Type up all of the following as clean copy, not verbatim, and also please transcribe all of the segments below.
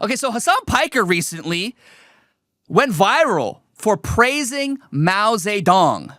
Okay, so Hasan Piker recently went viral for praising Mao Zedong.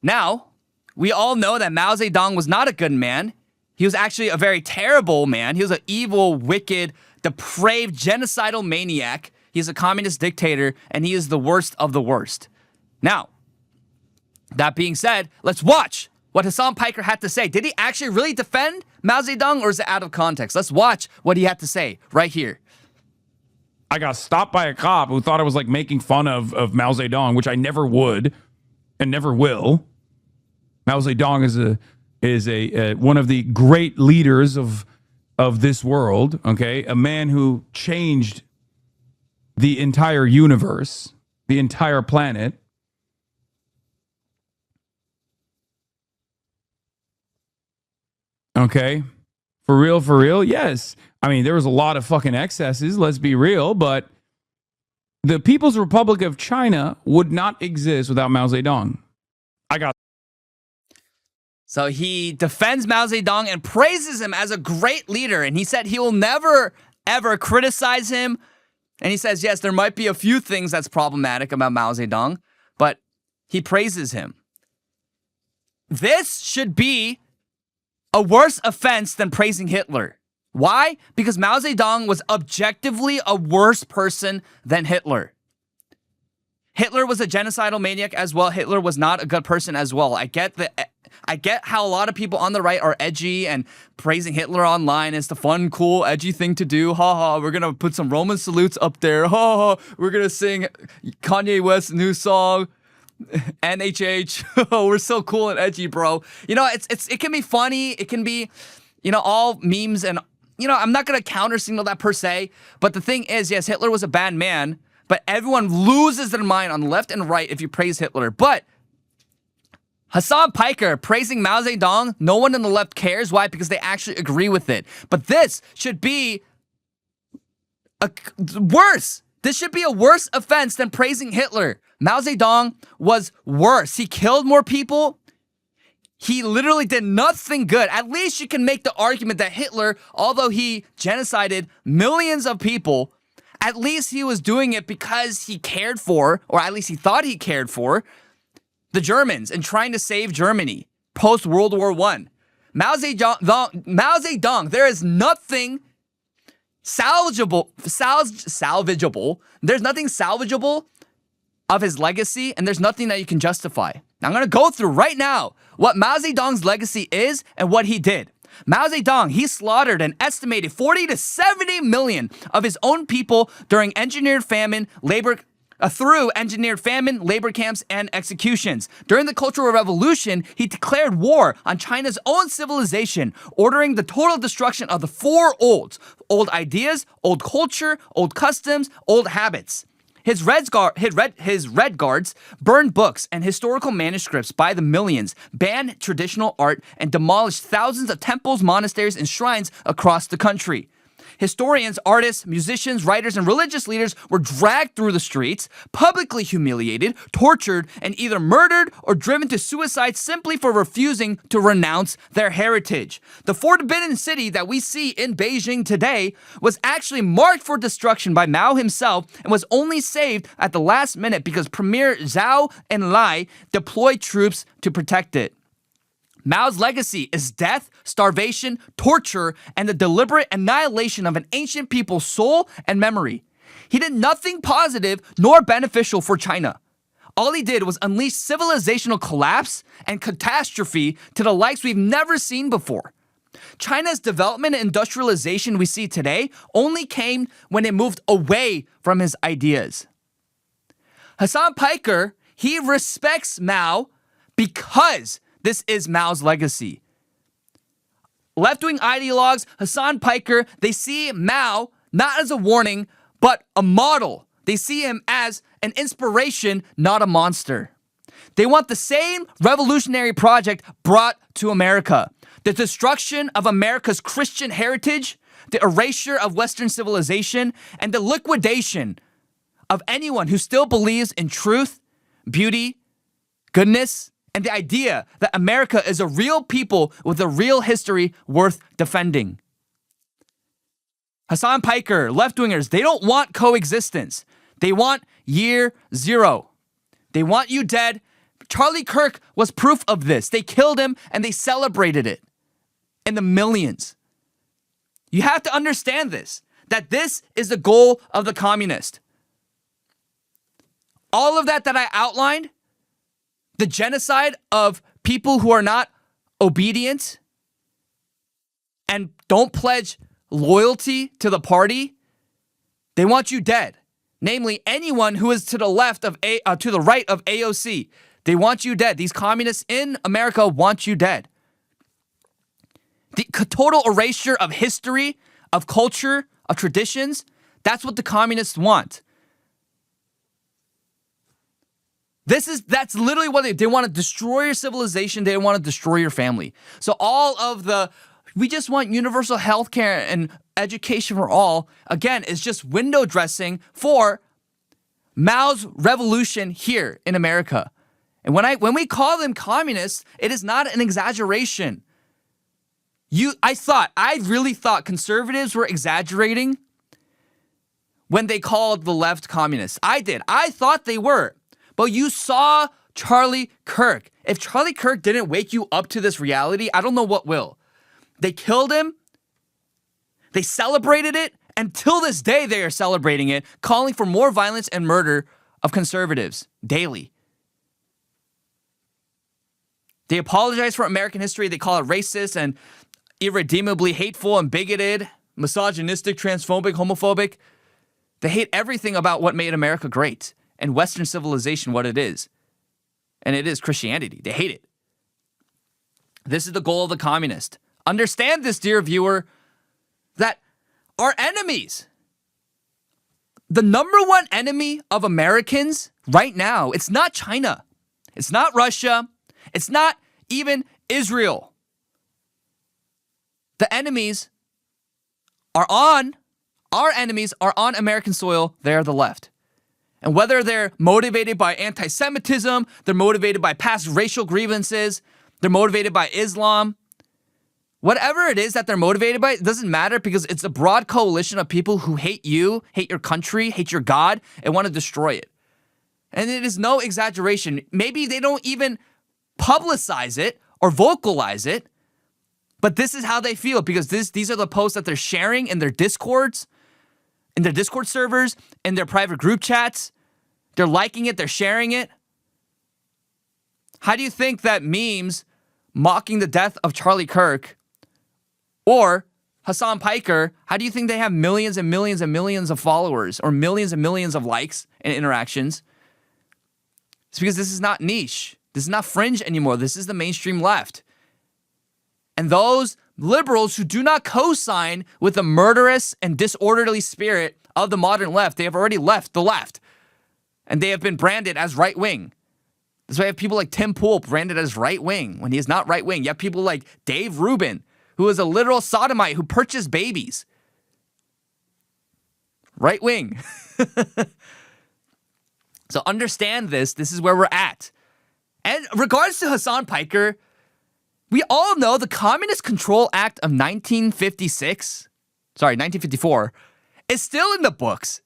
Now, we all know that Mao Zedong was not a good man. He was actually a very terrible man. He was an evil, wicked, depraved, genocidal maniac. He's a communist dictator, and he is the worst of the worst. Now, that being said, let's watch what Hasan Piker had to say. Did he actually really defend Mao Zedong, or is it out of context? Let's watch what he had to say right here. I got stopped by a cop who thought I was like making fun of Mao Zedong, which I never would and never will. Mao Zedong is a one of the great leaders of this world. Okay, a man who changed the entire universe, the entire planet. Okay, for real, yes. I mean, there was a lot of fucking excesses, let's be real, but the People's Republic of China would not exist without Mao Zedong. So he defends Mao Zedong and praises him as a great leader, and he said he will never, ever criticize him. And he says, yes, there might be a few things that's problematic about Mao Zedong, but he praises him. This should be a worse offense than praising Hitler. Why? Because Mao Zedong was objectively a worse person than Hitler. Hitler was a genocidal maniac as well. Hitler was not a good person as well. I get how a lot of people on the right are edgy, and praising Hitler online is the fun, cool, edgy thing to do. Ha ha, we're gonna put some Roman salutes up there. Ha ha, we're gonna sing Kanye West's new song. NHH. We're so cool and edgy, bro. You know, it can be funny. It can be, all memes, and I'm not gonna counter signal that per se. But the thing is, yes, Hitler was a bad man, but everyone loses their mind on left and right if you praise Hitler. But Hasan Piker praising Mao Zedong, no one on the left cares. Why? Because they actually agree with it. But this should be worse. This should be a worse offense than praising Hitler. Mao Zedong was worse. He killed more people. He literally did nothing good. At least you can make the argument that Hitler, although he genocided millions of people, at least he was doing it because he cared for, or at least he thought he cared for, the Germans and trying to save Germany post-World War I. Mao Zedong, there is nothing salvageable. There's nothing salvageable of his legacy, and there's nothing that you can justify. Now, I'm going to go through right now what Mao Zedong's legacy is and what he did. Mao Zedong, he slaughtered an estimated 40 to 70 million of his own people during through engineered famine, labor camps, and executions. During the Cultural Revolution, he declared war on China's own civilization, ordering the total destruction of the four olds: old ideas, old culture, old customs, old habits. His Red Guards burned books and historical manuscripts by the millions, banned traditional art, and demolished thousands of temples, monasteries, and shrines across the country. Historians, artists, musicians, writers, and religious leaders were dragged through the streets, publicly humiliated, tortured, and either murdered or driven to suicide simply for refusing to renounce their heritage. The Forbidden City that we see in Beijing today was actually marked for destruction by Mao himself and was only saved at the last minute because Premier Zhou Enlai deployed troops to protect it. Mao's legacy is death, starvation, torture, and the deliberate annihilation of an ancient people's soul and memory. He did nothing positive nor beneficial for China. All he did was unleash civilizational collapse and catastrophe to the likes we've never seen before. China's development and industrialization we see today only came when it moved away from his ideas. Hasan Piker, he respects Mao because this is Mao's legacy. Left-wing ideologues, Hasan Piker, they see Mao not as a warning, but a model. They see him as an inspiration, not a monster. They want the same revolutionary project brought to America: the destruction of America's Christian heritage, the erasure of Western civilization, and the liquidation of anyone who still believes in truth, beauty, goodness, and the idea that America is a real people with a real history worth defending. Hasan Piker, left-wingers, they don't want coexistence. They want year zero. They want you dead. Charlie Kirk was proof of this. They killed him and they celebrated it in the millions. You have to understand this, that this is the goal of the communist. All of that I outlined, the genocide of people who are not obedient and don't pledge loyalty to the party, they want you dead. Namely, anyone who is to the left of to the right of AOC, they want you dead. These communists in America want you dead. The total erasure of history, of culture, of traditions, that's what the communists want. That's literally what they want to destroy your civilization. They want to destroy your family. So we just want universal health care and education for all, again, is just window dressing for Mao's revolution here in America. And when we call them communists, it is not an exaggeration. I really thought conservatives were exaggerating when they called the left communists. I did. I thought they were. But you saw Charlie Kirk. If Charlie Kirk didn't wake you up to this reality, I don't know what will. They killed him. They celebrated it. Until this day, they are celebrating it, calling for more violence and murder of conservatives daily. They apologize for American history. They call it racist and irredeemably hateful and bigoted, misogynistic, transphobic, homophobic. They hate everything about what made America great and Western civilization what it is. And it is Christianity. They hate it. This is the goal of the communist. Understand this, dear viewer, that our enemies, the number one enemy of Americans right now, it's not China. It's not Russia. It's not even Israel. Our enemies are on American soil. They're the left. And whether they're motivated by anti-Semitism, they're motivated by past racial grievances, they're motivated by Islam, whatever it is that they're motivated by, it doesn't matter because it's a broad coalition of people who hate you, hate your country, hate your God, and want to destroy it. And it is no exaggeration. Maybe they don't even publicize it or vocalize it, but this is how they feel because these are the posts that they're sharing in their Discords, in their Discord servers, in their private group chats. They're liking it, they're sharing it. How do you think that memes mocking the death of Charlie Kirk or Hasan Piker, how do you think they have millions and millions and millions of followers or millions and millions of likes and interactions? It's because this is not niche. This is not fringe anymore. This is the mainstream left. And those liberals who do not co-sign with the murderous and disorderly spirit of the modern left, they have already left the left. And they have been branded as right-wing. That's why you have people like Tim Pool branded as right-wing when he is not right-wing. You have people like Dave Rubin, who is a literal sodomite who purchased babies. Right-wing. So understand this. This is where we're at. And regards to Hasan Piker, we all know the Communist Control Act of 1954, is still in the books.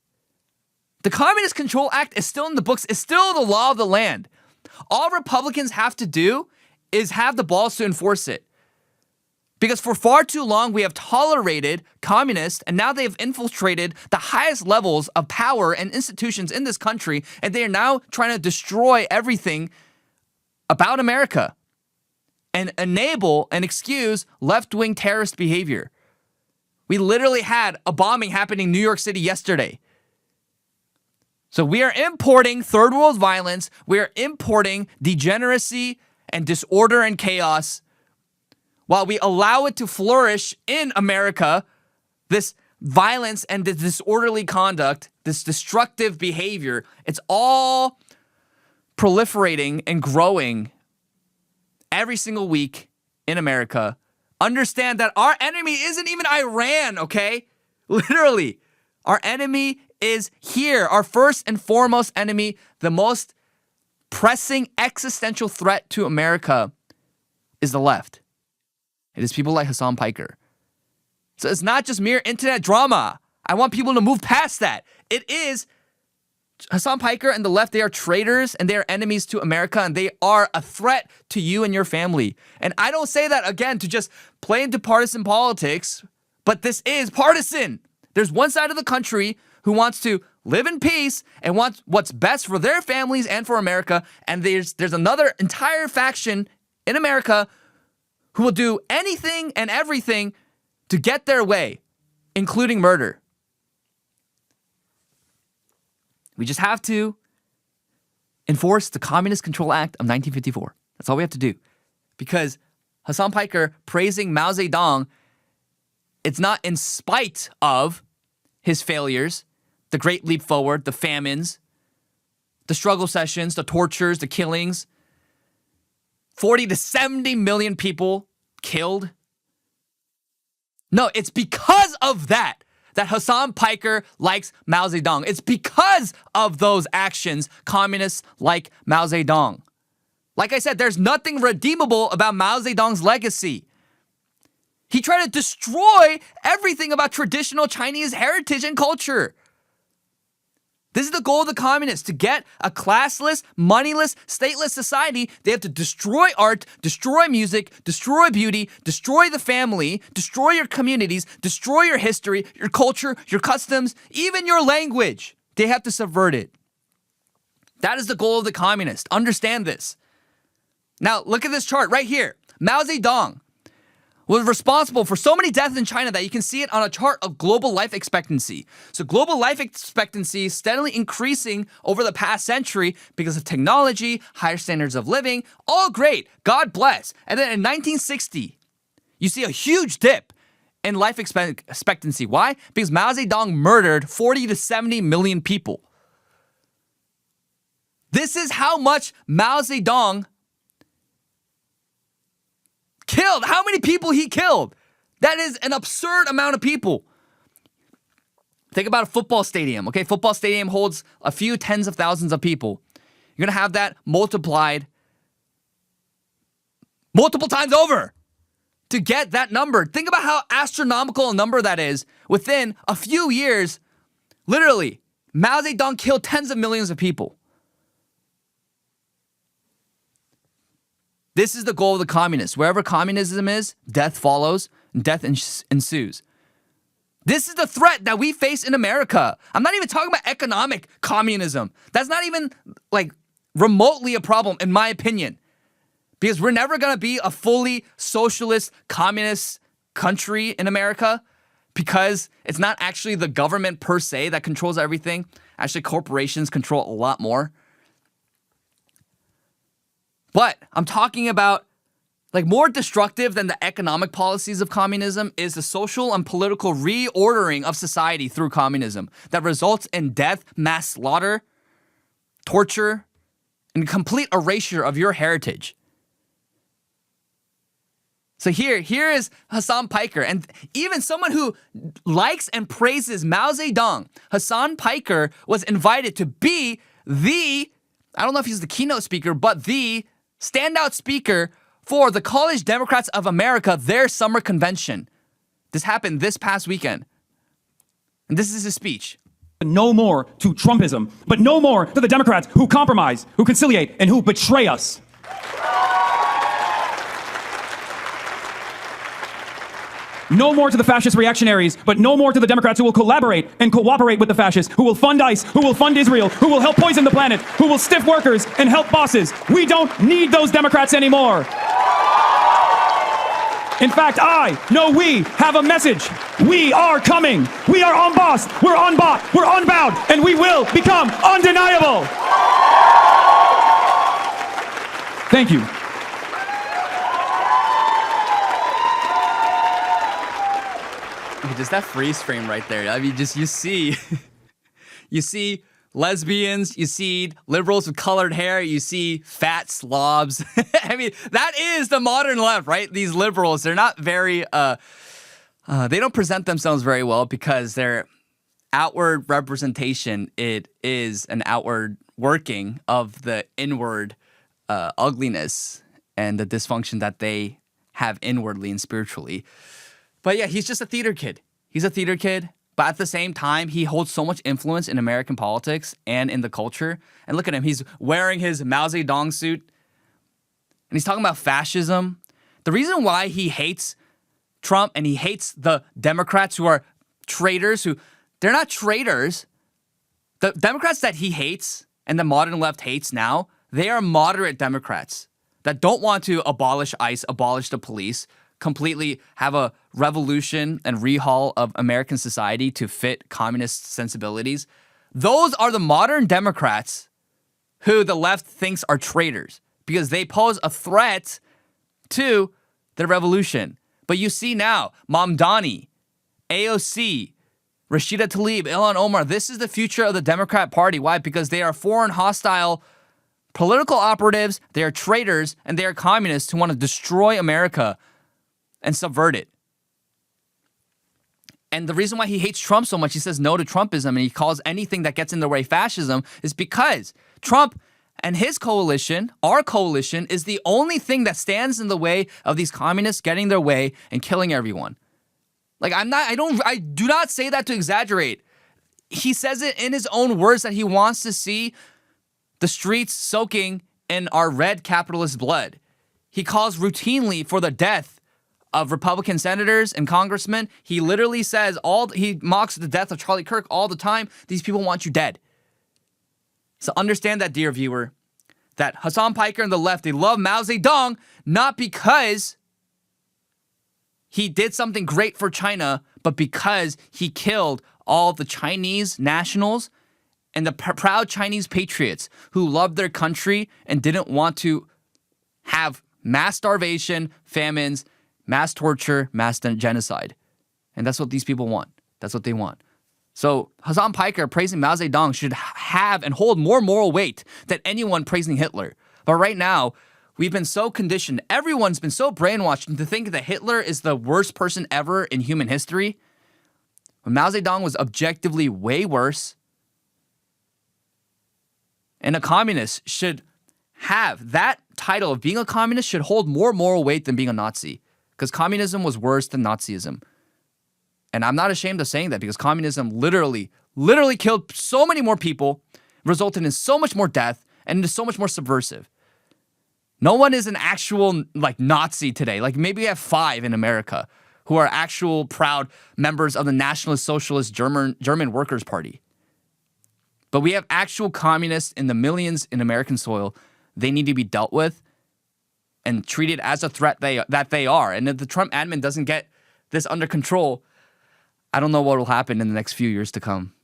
The Communist Control Act is still in the books. It's still the law of the land. All Republicans have to do is have the balls to enforce it. Because for far too long, we have tolerated communists, and now they have infiltrated the highest levels of power and institutions in this country, and they are now trying to destroy everything about America and enable and excuse left-wing terrorist behavior. We literally had a bombing happening in New York City yesterday. So we are importing third world violence. We are importing degeneracy and disorder and chaos while we allow it to flourish in America, this violence and this disorderly conduct, this destructive behavior. It's all proliferating and growing every single week in America. Understand that our enemy isn't even Iran, okay? Literally, our enemy is here. Our first and foremost enemy, the most pressing existential threat to America is the left. It is people like Hasan Piker. So it's not just mere internet drama. I want people to move past that. It is Hasan Piker and the left, they are traitors and they are enemies to America and they are a threat to you and your family. And I don't say that, again, to just play into partisan politics, but this is partisan. There's one side of the country who wants to live in peace and wants what's best for their families and for America. And there's another entire faction in America who will do anything and everything to get their way, including murder. We just have to enforce the Communist Control Act of 1954. That's all we have to do. Because Hasan Piker praising Mao Zedong, it's not in spite of his failures, the Great Leap Forward, the famines, the struggle sessions, the tortures, the killings, 40 to 70 million people killed. No, it's because of that Hasan Piker likes Mao Zedong. It's because of those actions communists like Mao Zedong. Like I said, there's nothing redeemable about Mao Zedong's legacy. He tried to destroy everything about traditional Chinese heritage and culture. This is the goal of the communists, to get a classless, moneyless, stateless society. They have to destroy art, destroy music, destroy beauty, destroy the family, destroy your communities, destroy your history, your culture, your customs, even your language. They have to subvert it. That is the goal of the communists. Understand this. Now, look at this chart right here. Mao Zedong was responsible for so many deaths in China that you can see it on a chart of global life expectancy. So global life expectancy is steadily increasing over the past century because of technology, higher standards of living, all great, God bless. And then in 1960, you see a huge dip in life expectancy. Why? Because Mao Zedong murdered 40 to 70 million people. This is how much Mao Zedong killed. How many people he killed? That is an absurd amount of people. Think about a football stadium, okay? Football stadium holds a few tens of thousands of people. You're going to have that multiplied multiple times over to get that number. Think about how astronomical a number that is. Within a few years, literally, Mao Zedong killed tens of millions of people. This is the goal of the communists. Wherever communism is, death follows, and death ensues. This is the threat that we face in America. I'm not even talking about economic communism. That's not even like remotely a problem, in my opinion. Because we're never going to be a fully socialist, communist country in America because it's not actually the government per se that controls everything. Actually, corporations control a lot more. But I'm talking about, like, more destructive than the economic policies of communism is the social and political reordering of society through communism that results in death, mass slaughter, torture, and complete erasure of your heritage. So here is Hasan Piker, and even someone who likes and praises Mao Zedong. Hasan Piker was invited to be I don't know if he's the keynote speaker, but the standout speaker for the College Democrats of America, their summer convention. This happened this past weekend. And this is his speech. No more to Trumpism, but no more to the Democrats who compromise, who conciliate, and who betray us. No more to the fascist reactionaries, but no more to the Democrats who will collaborate and cooperate with the fascists, who will fund ICE, who will fund Israel, who will help poison the planet, who will stiff workers and help bosses. We don't need those Democrats anymore. In fact, we have a message. We are coming. We are unbossed. We're unbought. We're unbound. And we will become undeniable. Thank you. Just that freeze frame right there. I mean, just you see lesbians, you see liberals with colored hair, you see fat slobs. I mean, that is the modern left, right? These liberals, they're not very, they don't present themselves very well because their outward representation, it is an outward working of the inward ugliness and the dysfunction that they have inwardly and spiritually. But yeah, he's just a theater kid. He's a theater kid. But at the same time, he holds so much influence in American politics and in the culture. And look at him. He's wearing his Mao Zedong suit. And he's talking about fascism. The reason why he hates Trump and he hates the Democrats who are traitors, they're not traitors. The Democrats that he hates and the modern left hates now, they are moderate Democrats that don't want to abolish ICE, abolish the police, completely have a revolution and rehaul of American society to fit communist sensibilities. Those are the modern Democrats who the left thinks are traitors because they pose a threat to the revolution. But you see now, Mamdani, AOC, Rashida Tlaib, Ilhan Omar, this is the future of the Democrat Party. Why? Because they are foreign hostile political operatives, they are traitors, and they are communists who want to destroy America and subvert it. And the reason why he hates Trump so much, he says no to Trumpism, and he calls anything that gets in the way fascism, is because Trump and his coalition, our coalition, is the only thing that stands in the way of these communists getting their way and killing everyone. Like, I do not say that to exaggerate. He says it in his own words that he wants to see the streets soaking in our red capitalist blood. He calls routinely for the death of Republican senators and congressmen. He literally says he mocks the death of Charlie Kirk all the time. These people want you dead. So understand that, dear viewer, that Hasan Piker and the left, they love Mao Zedong not because he did something great for China, but because he killed all the Chinese nationals and the proud Chinese patriots who loved their country and didn't want to have mass starvation, famines, mass torture, mass genocide. And that's what these people want. That's what they want. So Hasan Piker praising Mao Zedong should have and hold more moral weight than anyone praising Hitler. But right now, we've been so conditioned. Everyone's been so brainwashed to think that Hitler is the worst person ever in human history. When Mao Zedong was objectively way worse. And a communist should have that title of being a communist should hold more moral weight than being a Nazi. Because communism was worse than Nazism. And I'm not ashamed of saying that because communism literally killed so many more people, resulted in so much more death, and is so much more subversive. No one is an actual Nazi today. Like maybe we have 5 in America who are actual proud members of the Nationalist Socialist German Workers' Party. But we have actual communists in the millions in American soil. They need to be dealt with and treated as a threat that they are. And if the Trump admin doesn't get this under control, I don't know what will happen in the next few years to come.